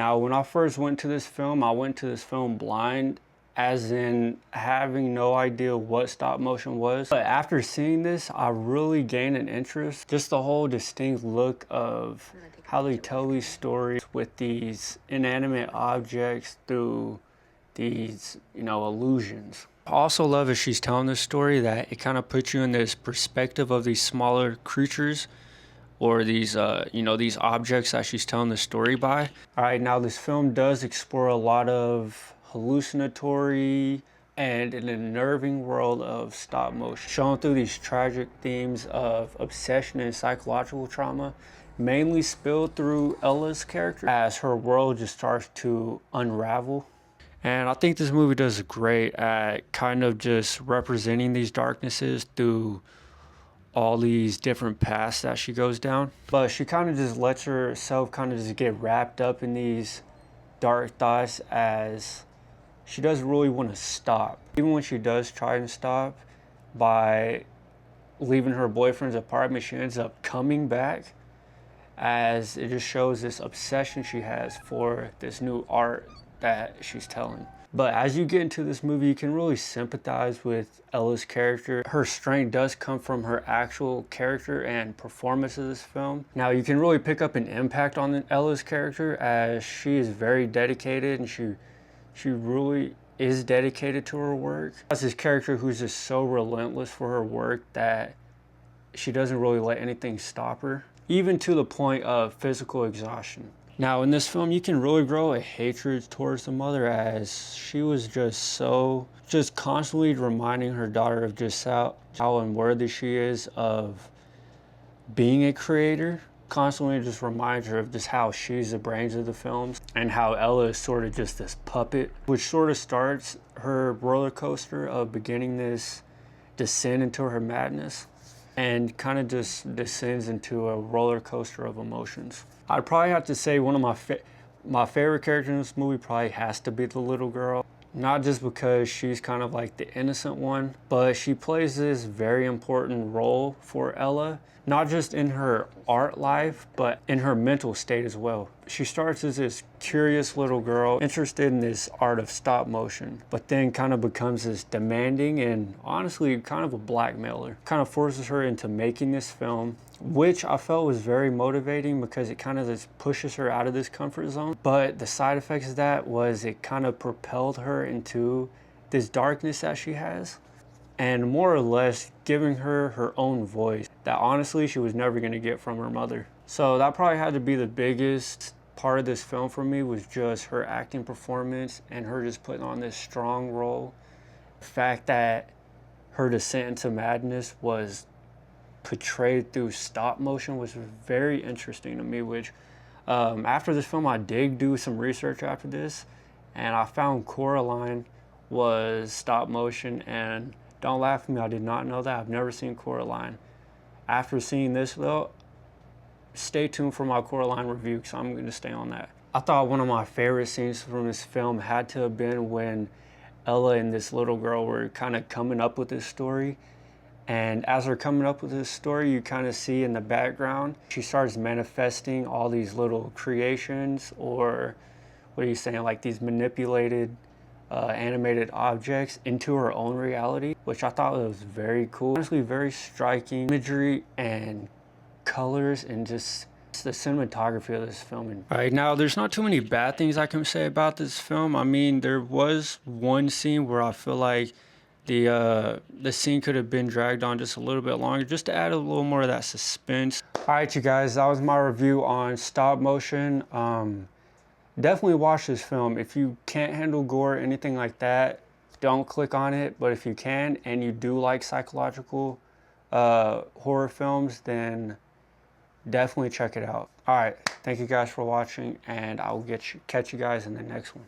Now, when I first went to this film, I went to this film blind, as in having no idea what stop motion was. But after seeing this, I really gained an interest. Just the whole distinct look of how they tell these stories with these inanimate objects through these, illusions. I also love as she's telling this story that it kind of puts you in this perspective of these smaller creatures or these, these objects that she's telling the story by. All right, now this film does explore a lot of hallucinatory and an unnerving world of stop motion, showing through these tragic themes of obsession and psychological trauma, mainly spilled through Ella's character as her world just starts to unravel. And I think this movie does great at kind of just representing these darknesses through all these different paths that she goes down. But she kind of just lets herself kind of just get wrapped up in these dark thoughts as she doesn't really want to stop. Even when she does try and stop by leaving her boyfriend's apartment, she ends up coming back, as it just shows this obsession she has for this new art that she's telling. But as you get into this movie, you can really sympathize with Ella's character. Her strength does come from her actual character and performance of this film. Now, you can really pick up an impact on Ella's character, as she is very dedicated, and she really is dedicated to her work. As this character who's just so relentless for her work that she doesn't really let anything stop her, even to the point of physical exhaustion. Now, in this film, you can really grow a hatred towards the mother, as she was just constantly reminding her daughter of just how unworthy she is of being a creator. Constantly just reminds her of just how she's the brains of the films and how Ella is sort of just this puppet, which sort of starts her roller coaster of beginning this descent into her madness and kind of just descends into a roller coaster of emotions. I'd probably have to say one of my favorite characters in this movie probably has to be the little girl. Not just because she's kind of like the innocent one, but she plays this very important role for Ella, not just in her art life, but in her mental state as well. She starts as this curious little girl interested in this art of stop motion, but then kind of becomes this demanding and honestly kind of a blackmailer. Kind of forces her into making this film, which I felt was very motivating because it kind of just pushes her out of this comfort zone. But the side effects of that was it kind of propelled her into this darkness that she has, and more or less giving her her own voice that honestly she was never going to get from her mother. So that probably had to be the biggest part of this film for me, was just her acting performance and her just putting on this strong role. The fact that her descent into madness was portrayed through stop motion was very interesting to me, which after this film I did do some research after this, and I found Coraline was stop motion, and don't laugh at me, I did not know that. I've never seen Coraline. After seeing this though, stay tuned for my Coraline review, because I'm going to stay on that. I thought one of my favorite scenes from this film had to have been when Ella and this little girl were kind of coming up with this story. And as they're coming up with this story, you kind of see in the background, she starts manifesting all these little creations, or what are you saying, like these manipulated animated objects into her own reality, which I thought was very cool. Honestly, very striking imagery and colors, and just the cinematography of this film. All right, now there's not too many bad things I can say about this film. I mean, there was one scene where I feel like the scene could have been dragged on just a little bit longer, just to add a little more of that suspense. All right, you guys, that was my review on stop motion. Definitely watch this film. If you can't handle gore or anything like that, don't click on it. But if you can, and you do like psychological horror films, then definitely check it out. All right, thank you guys for watching, and I will catch you guys in the next one.